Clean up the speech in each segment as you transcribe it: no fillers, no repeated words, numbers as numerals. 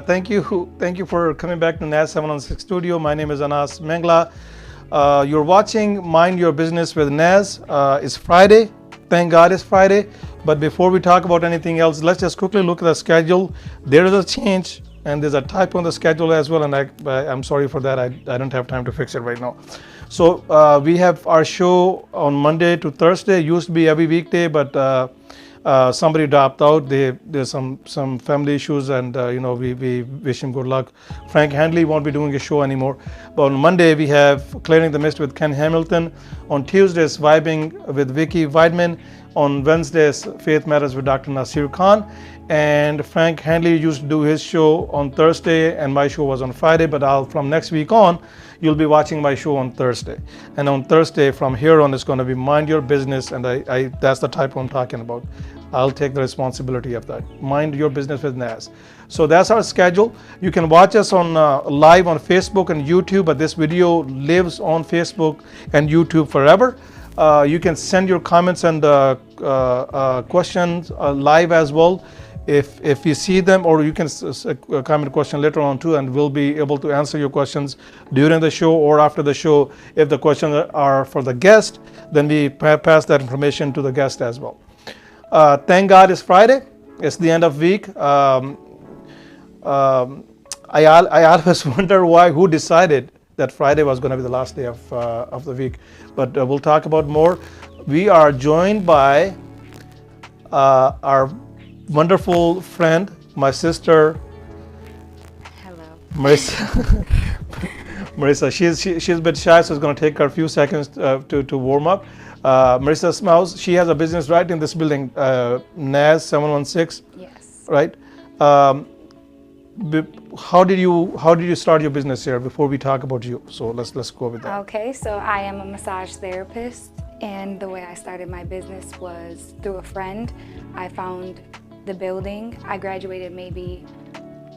Thank you for coming back to Nazs 716 Studio. My name is Anas Mengla. You're watching Mind Your Business with Nazs. It's Friday. Thank God it's Friday. But before we talk about anything else, let's just quickly look at the schedule. There is a change and there's a typo on the schedule as well. And I'm sorry for that. I don't have time to fix it right now. So we have our show on Monday to Thursday. It used to be every weekday, but somebody dropped out. There's some family issues, and we wish him good luck. Frank Handley won't be doing a show anymore. But on Monday we have Clearing the Mist with Ken Hamilton. On Tuesdays, Vibing with Vicky Weidman. On Wednesdays, Faith Matters with Dr. Nasir Khan. And Frank Handley used to do his show on Thursday, and my show was on Friday. But from next week on, you'll be watching my show on Thursday. And on Thursday, from here on, it's going to be Mind Your Business, and that's the type I'm talking about. I'll take the responsibility of that. Mind Your Business with Nazs. So that's our schedule. You can watch us on live on Facebook and YouTube, but this video lives on Facebook and YouTube forever. You can send your comments and questions live as well. If you see them, or you can comment a question later on too, and we'll be able to answer your questions during the show or after the show. If the questions are for the guest, then we pass that information to the guest as well. Thank God it's Friday. It's the end of week. I always wonder who decided that Friday was going to be the last day of the week. But we'll talk about more. We are joined by our wonderful friend, my sister. Hello. Marissa. Marissa, she's a bit shy, so it's going to take her a few seconds to warm up. Marrisa Smouse, she has a business right in this building, Nazs 716. Yes. Right. How did you start your business here? Before we talk about you, so let's go with that. Okay, so I am a massage therapist, and the way I started my business was through a friend. I found the building. I graduated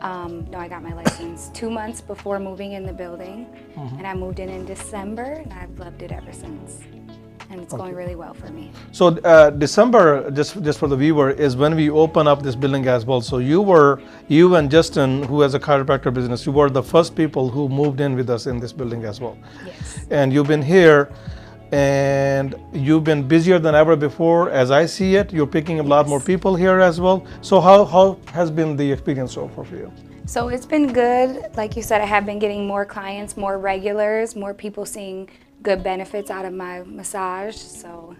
I got my license 2 months before moving in the building, and I moved in December, and I've loved it ever since. And it's going really well for me. So December, just for the viewer, is when we open up this building as well. So you and Justin, who has a chiropractor business, you were the first people who moved in with us in this building as well. Yes. And you've been here, and you've been busier than ever before, as I see it. You're picking up a lot more people here as well. So how has been the experience so far for you? So it's been good. Like you said, I have been getting more clients, more regulars, more people seeing good benefits out of my massage. So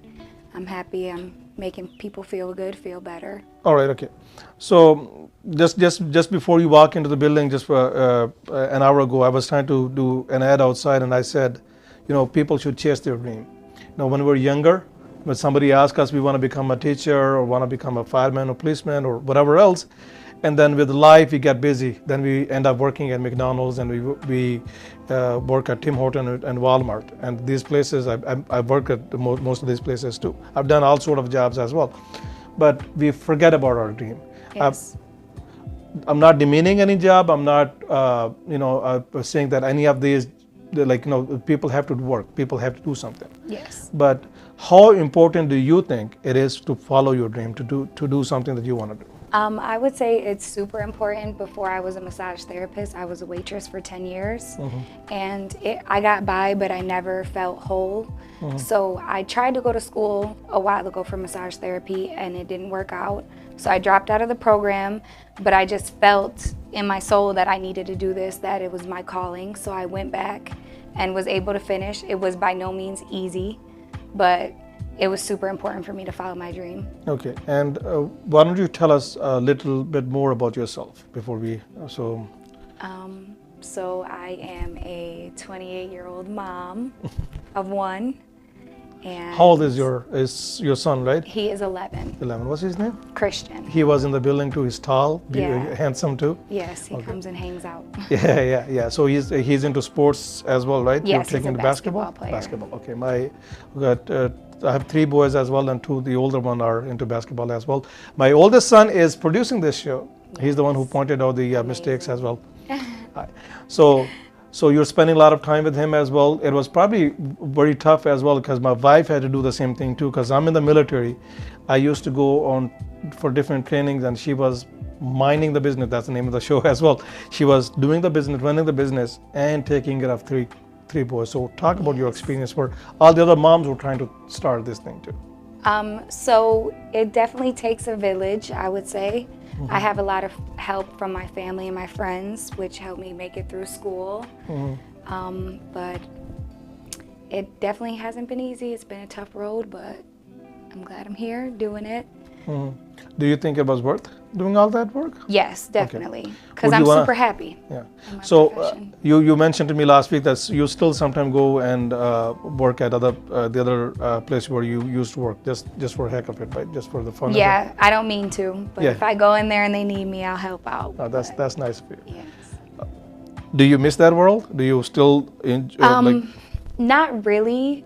I'm happy. I'm making people feel good, feel better. All right, okay. So just before you walk into the building, just for an hour ago, I was trying to do an ad outside, and I said, people should chase their dream. When we're younger, when somebody asks us we want to become a teacher or want to become a fireman or policeman or whatever else, and then with life we get busy, then we end up working at McDonald's, and we work at Tim Hortons and Walmart, and these places I work at most of these places too. I've done all sort of jobs as well, but we forget about our dream. Yes. I'm not demeaning any job. I'm not saying that any of these, people have to work, people have to do something. Yes. But how important do you think it is to follow your dream, to do something that you want to do? I would say it's super important. Before I was a massage therapist, I was a waitress for 10 years. And I got by, but I never felt whole. So I tried to go to school a while ago for massage therapy, and it didn't work out. So I dropped out of the program, but I just felt in my soul that I needed to do this, that it was my calling. So I went back and was able to finish. It was by no means easy, but it was super important for me to follow my dream. Okay, and why don't you tell us a little bit more about yourself before we, So I am a 28-year-old mom of one. And how old is your son, right? He is 11. 11, what's his name? Christian. He was in the building too, he's tall, handsome too? Yes, he comes and hangs out. Yeah. So he's into sports as well, right? Yes, You're taking he's a basketball player. Basketball, okay. I have 3 boys as well, and 2, the older one, are into basketball as well. My oldest son is producing this show. Yes. He's the one who pointed out the mistakes as well. So you're spending a lot of time with him as well. It was probably very tough as well, because my wife had to do the same thing too, because I'm in the military. I used to go on for different trainings, and she was minding the business. That's the name of the show as well. She was doing the business, running the business, and taking care of three boys. So talk about your experience for all the other moms who are trying to start this thing too. So it definitely takes a village, I would say. I have a lot of help from my family and my friends, which helped me make it through school. But it definitely hasn't been easy. It's been a tough road, but I'm glad I'm here doing it. Do you think it was worth doing all that work? Yes, definitely. Because I'm super happy. Yeah. So you mentioned to me last week that you still sometimes go and work at the other place where you used to work, just for heck of it, right? Just for the fun. Yeah, I don't mean to, but if I go in there and they need me, I'll help out. Oh, that's nice of you. Yes. Do you miss that world? Do you still enjoy? Not really.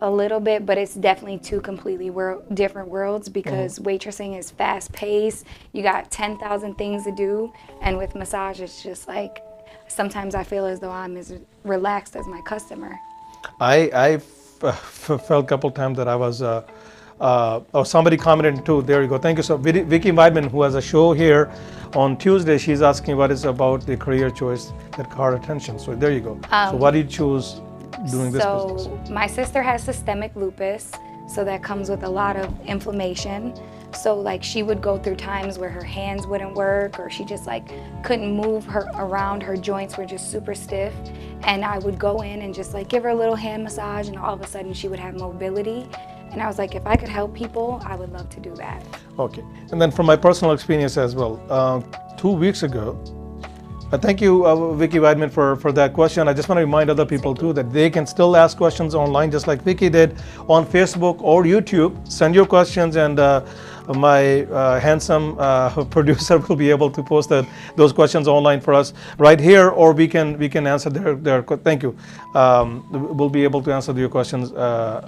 A little bit, but it's definitely two completely different worlds because waitressing is fast paced. You got 10,000 things to do, and with massage, it's just like sometimes I feel as though I'm as relaxed as my customer. I felt a couple times that I was. Somebody commented too. There you go. Thank you. So Vicky Weidman, who has a show here on Tuesday, she's asking what is about the career choice that caught attention. So there you go. So why did you choose doing this business? So my sister has systemic lupus, so that comes with a lot of inflammation. So like she would go through times where her hands wouldn't work, or she just like couldn't move her around, her joints were just super stiff. And I would go in and just like give her a little hand massage, and all of a sudden she would have mobility. And I was like, if I could help people, I would love to do that. Okay. And then from my personal experience as well, 2 weeks ago, thank you, Vicky Weidman, for that question. I just want to remind other people too that they can still ask questions online, just like Vicky did on Facebook or YouTube. Send your questions, and my handsome producer will be able to post those questions online for us right here, or we can answer their. Thank you. We'll be able to answer your questions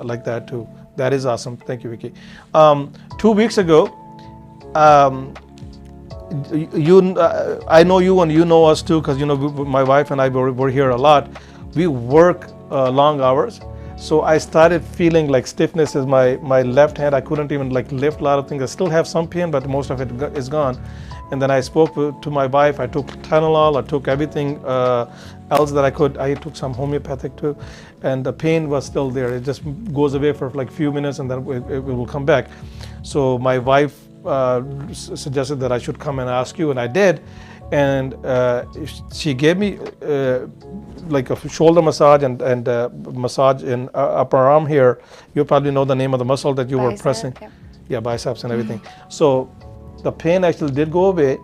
like that too. That is awesome. Thank you, Vicky. 2 weeks ago. I know you and you know us too, because my wife and I were here a lot. We work long hours, so I started feeling like stiffness is my left hand. I couldn't even like lift a lot of things. I still have some pain, but most of it is gone. And then I spoke to my wife. I took Tylenol. I took everything else that I could. I took some homeopathic too, and the pain was still there. It just goes away for like a few minutes, and then it will come back. So my wife suggested that I should come and ask you, and I did. And she gave me like a shoulder massage and massage in upper arm here. You probably know the name of the muscle that you were pressing. Yeah, biceps and everything. So the pain actually did go away.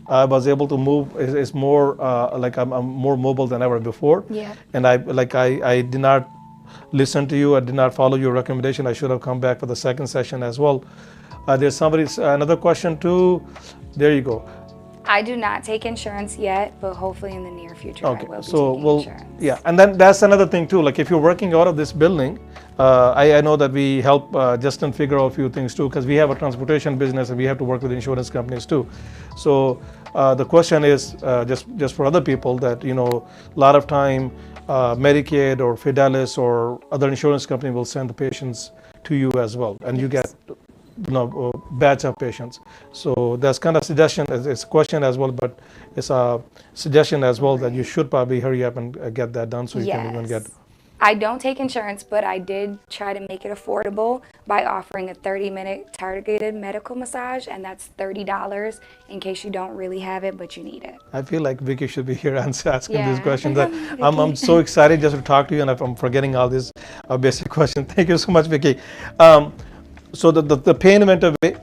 I was able to move. It's more like I'm more mobile than ever before. Yeah. And I did not listen to you. I did not follow your recommendation. I should have come back for the second session as well. There's another question too. There you go. I do not take insurance yet, but hopefully in the near future I will be taking insurance. Yeah, and then that's another thing too. Like if you're working out of this building, I know that we help Justin figure out a few things too, because we have a transportation business and we have to work with insurance companies too. So the question is just for other people that a lot of time Medicaid or Fidelis or other insurance company will send the patients to you as well, and you get batch of patients. So that's kind of suggestion. It's a question as well, but it's a suggestion as well that you should probably hurry up and get that done so you can even get. I don't take insurance, but I did try to make it affordable by offering a 30-minute targeted medical massage, and that's $30 in case you don't really have it, but you need it. I feel like Vicky should be here asking these questions. I'm so excited just to talk to you, and I'm forgetting all these basic questions. Thank you so much, Vicky. So the pain went away.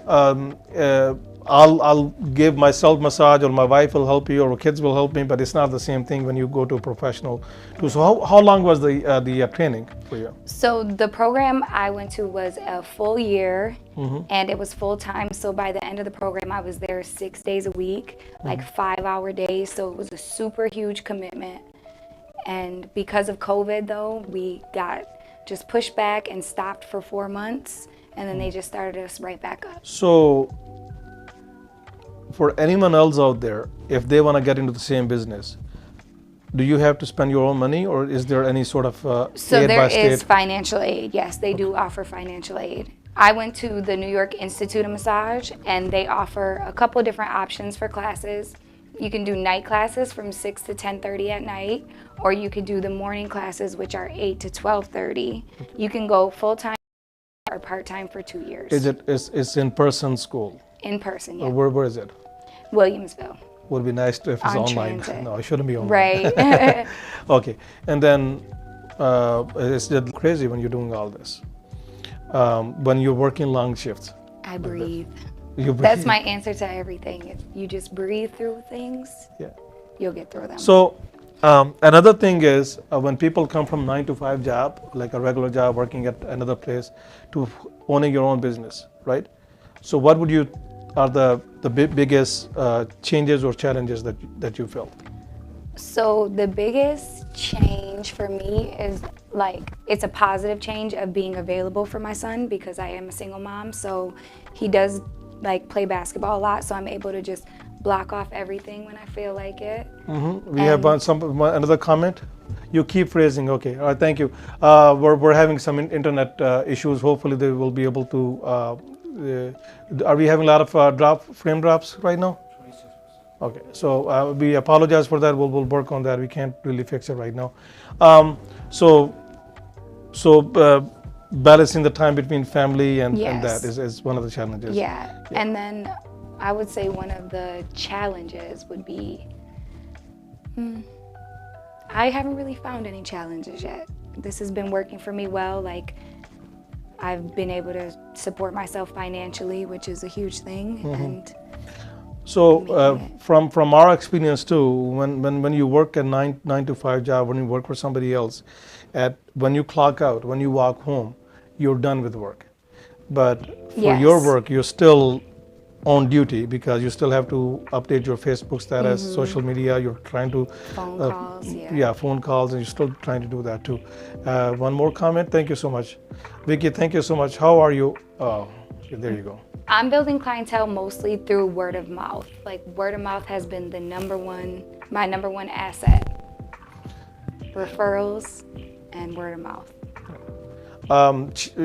I'll give myself massage, or my wife will help you, or kids will help me, but it's not the same thing when you go to a professional too. So how long was the training for you? So the program I went to was a full year, and it was full time. So by the end of the program, I was there 6 days a week, like 5-hour days. So it was a super huge commitment. And because of COVID though, we got just pushed back and stopped for 4 months. And then they just started us right back up. So for anyone else out there, if they want to get into the same business, do you have to spend your own money, or is there any sort of so aid there by state? is financial aid. Yes, they do offer financial aid. I went to the New York Institute of Massage, and they offer a couple different options for classes. You can do night classes from 6 to 10:30 at night, or you could do the morning classes, which are 8 to 12:30. You can go full-time or part-time for 2 years. It's in-person school? In person, yeah. Where is it? Williamsville. Would be nice if it's On online. transit. No, it shouldn't be online. Right. Okay, and then it's just crazy when you're doing all this. When you're working long shifts. I breathe. You breathe. That's my answer to everything. If you just breathe through things, Yeah. you'll get through them. So another thing is when people come from 9 to 5 job, like a regular job working at another place, to owning your own business, right? So what would you are the biggest changes or challenges that you felt? So the biggest change for me is like it's a positive change of being available for my son because I am a single mom. So he does like play basketball a lot, so I'm able to just block off everything when I feel like it. Mm-hmm. We have another comment. You keep phrasing. Okay. All right. Thank you. We're having some internet issues. Hopefully they will be able to. Are we having a lot of frame drops right now? Okay. So we apologize for that. We'll work on that. We can't really fix it right now. So balancing the time between family and that is one of the challenges. Yeah. And then I would say one of the challenges would be, I haven't really found any challenges yet. This has been working for me well. Like I've been able to support myself financially, which is a huge thing. Mm-hmm. And so from our experience too, when you work a 9 to 5 job, when you work for somebody else, when you clock out, when you walk home, you're done with work. But for your work, you're still on duty because you still have to update your Facebook status, social media. You're trying to phone calls, phone calls, and you're still trying to do that too. One more comment. Thank you so much, Vicky. Thank you so much. How are you? Oh, there you go. I'm building clientele mostly through word of mouth. Like word of mouth has been my number one asset. Referrals and word of mouth.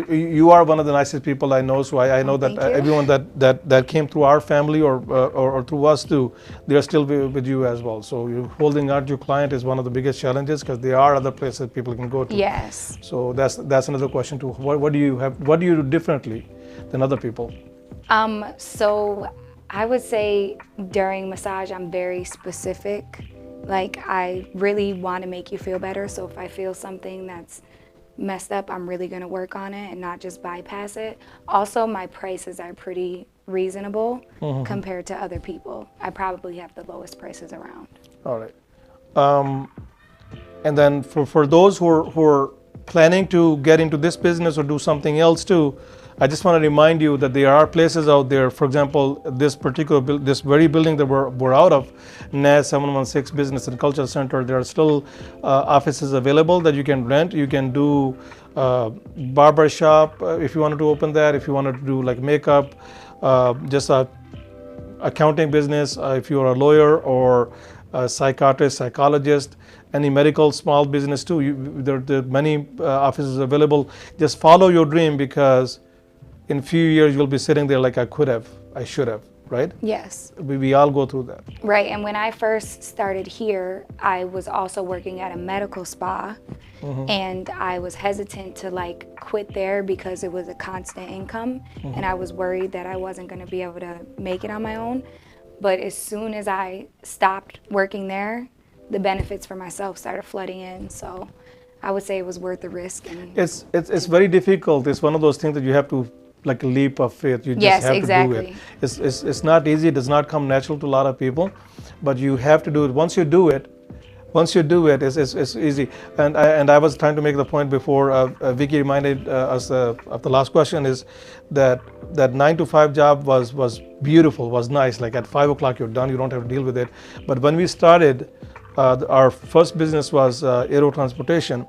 You are one of the nicest people I know, so I know that everyone that came through our family or through us too, they are still with you as well. So you holding out your client is one of the biggest challenges because there are other places people can go to. Yes. So that's another question too. What do you do differently than other people? So I would say during massage I'm very specific. Like I really want to make you feel better. So if I feel something that's messed up, I'm really going to work on it and not just bypass it. Also, my prices are pretty reasonable compared to other people. I probably have the lowest prices around. All right. And then for those who are planning to get into this business or do something else too, I just want to remind you that there are places out there. For example, this very building that we're out of, Nazs 716 Business and Cultural Center, there are still offices available that you can rent. You can do barber shop if you wanted to open that. If you wanted to do like makeup, just a accounting business. If you are a lawyer or a psychiatrist, psychologist, any medical small business too. There are many offices available. Just follow your dream because in a few years you'll be sitting there like I should have, right? Yes. We all go through that. Right, and when I first started here, I was also working at a medical spa, and I was hesitant to like quit there because it was a constant income, and I was worried that I wasn't going to be able to make it on my own. But as soon as I stopped working there, the benefits for myself started flooding in, so I would say it was worth the risk. And it's very difficult. It's one of those things that you have to, like a leap of faith. You just have to do it. It's not easy. It does not come natural to a lot of people, but you have to do it. Once you do it, it's easy. And I was trying to make the point before. Vicky reminded us of the last question is that 9 to 5 job was beautiful, was nice. Like at 5 o'clock you're done. You don't have to deal with it. But when we started, our first business was aero transportation.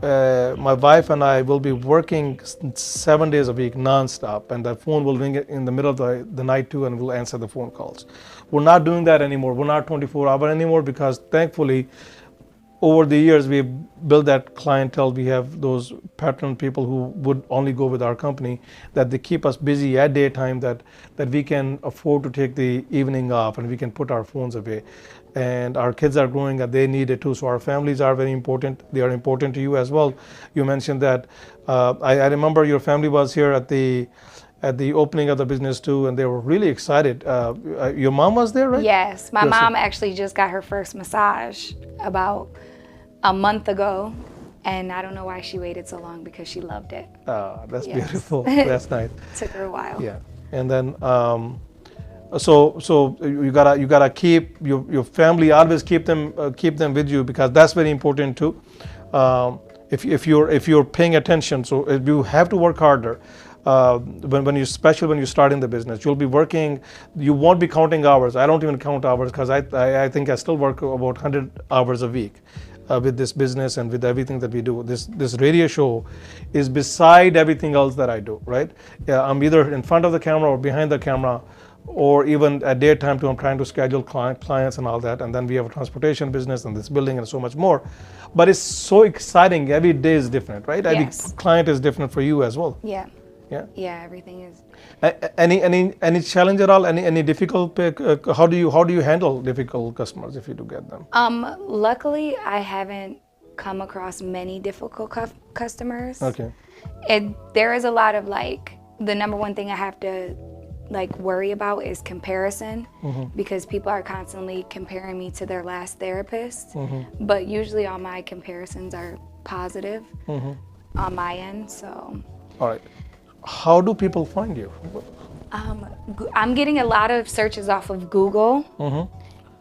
My wife and I will be working 7 days a week non-stop, and the phone will ring in the middle of the night too, and we'll answer the phone calls. We're not doing that anymore. We're not 24-hour anymore because thankfully over the years, we've built that clientele. We have those pattern people who would only go with our company, that they keep us busy at daytime, that we can afford to take the evening off and we can put our phones away. And our kids are growing and they need it too. So our families are very important. They are important to you as well. You mentioned that. I remember your family was here at the opening of the business too, and they were really excited. Your mom was there, right? Yes, my mom actually just got her first massage about a month ago, and I don't know why she waited so long, because she loved it. That's beautiful. That's nice. Took her a while. Yeah, and then so you gotta keep your family, always keep them with you, because that's very important too. If you're paying attention, so you have to work harder. Especially when you start in the business, you'll be working. You won't be counting hours. I don't even count hours, because I think I still work about 100 hours a week with this business and with everything that we do. This radio show is beside everything else that I do. Right? I'm either in front of the camera or behind the camera, or even at daytime too. I'm trying to schedule clients and all that. And then we have a transportation business and this building and so much more. But it's so exciting. Every day is different, right? Yes. Every client is different for you as well. Yeah. Yeah. Yeah, everything is. Any challenge at all? Any difficult? How do you handle difficult customers if you do get them? Luckily, I haven't come across many difficult customers. Okay. There is a lot of the number one thing I have to worry about is comparison, because people are constantly comparing me to their last therapist. But usually all my comparisons are positive on my end. So. All right. How do people find you? I'm getting a lot of searches off of Google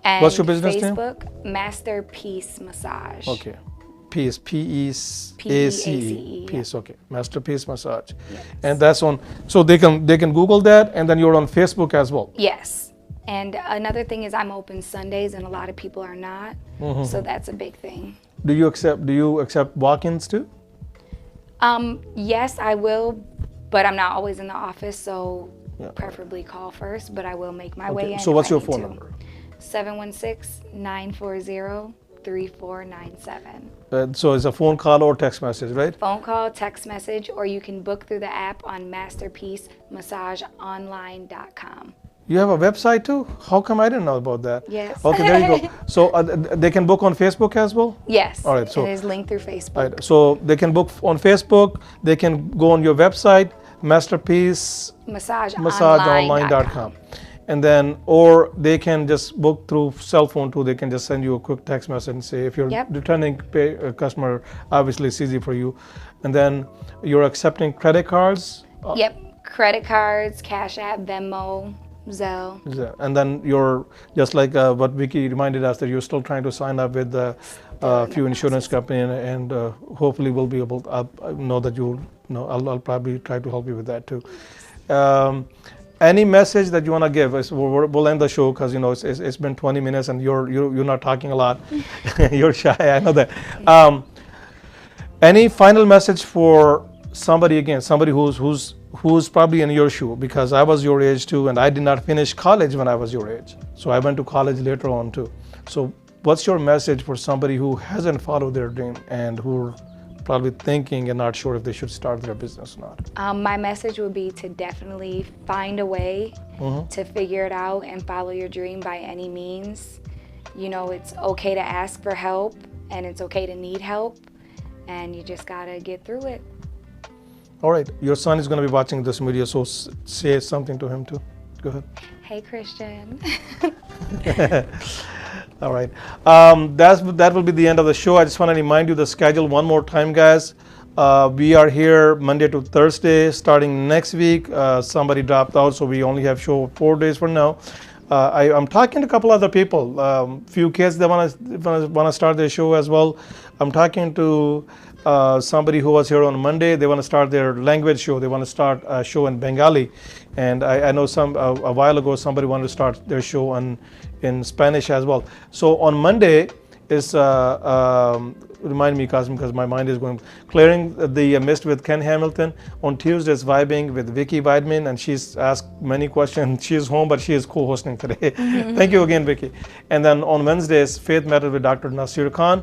and What's your business name? Facebook. Masterpiece Massage. Okay. Peace, P-E-A-C-E. Peace, okay. Masterpiece Massage. Yes. And that's on, so they can Google that, and then you're on Facebook as well. Yes. And another thing is I'm open Sundays, and a lot of people are not. So that's a big thing. Do you accept walk-ins too? Yes, I will, but I'm not always in the office, so preferably call first, but I will make my way in. So what's your phone number? 716-940-3497. So it's a phone call or text message, right? Phone call, text message, or you can book through the app on masterpiecemassageonline.com. You have a website too? How come I didn't know about that? Yes. Okay, there you go. So they can book on Facebook as well? Yes. All right. So it is linked through Facebook. Right. So they can book on Facebook. They can go on your website, masterpiecemassageonline.com. And then, or they can just book through cell phone too. They can just send you a quick text message and say, if you're returning customer, obviously it's easy for you. And then you're accepting credit cards? Yep. Credit cards, Cash App, Venmo, Zelle. And then you're just like what Vicky reminded us, that you're still trying to sign up with a few insurance company, and hopefully we'll be able to, I know that I'll probably try to help you with that too. Any message that you want to give? We'll end the show, because it's been 20 minutes and you're not talking a lot. You're shy, I know that. Any final message for somebody who's probably in your shoe? Because I was your age too, and I did not finish college when I was your age. So I went to college later on too. So what's your message for somebody who hasn't followed their dream and who probably thinking and not sure if they should start their business or not? My message would be to definitely find a way to figure it out and follow your dream by any means. It's okay to ask for help, and it's okay to need help, and you just gotta get through it. All right, your son is going to be watching this video, so say something to him too. Go ahead. Hey, Christian. All right, that will be the end of the show. I just want to remind you the schedule one more time, guys. We are here Monday to Thursday. Starting next week, somebody dropped out, so we only have show 4 days for now. I'm talking to a couple other people, few kids that want to start their show as well. I'm talking to somebody who was here on Monday. They want to start their language show. They want to start a show in Bengali, and I know a while ago somebody wanted to start their show in Spanish as well. So on Monday is remind me, Kasim, because my mind is going. Clearing the Mist with Ken Hamilton. On Tuesdays, Vibing with Vicky Weidman, and she's asked many questions. She's home, but she is co-hosting today. Thank you again, Vicky. And then on Wednesdays, Faith Matters with Dr. Nasir Khan.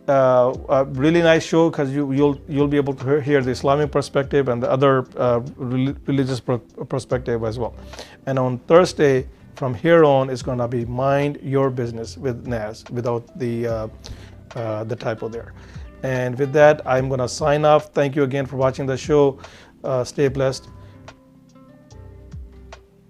a really nice show because you'll be able to hear the Islamic perspective and the other religious perspective as well. And on Thursday, from here on, it's going to be Mind Your Business with Nazs without the typo there. And with that, I'm going to sign off. Thank you again for watching the show. Stay blessed.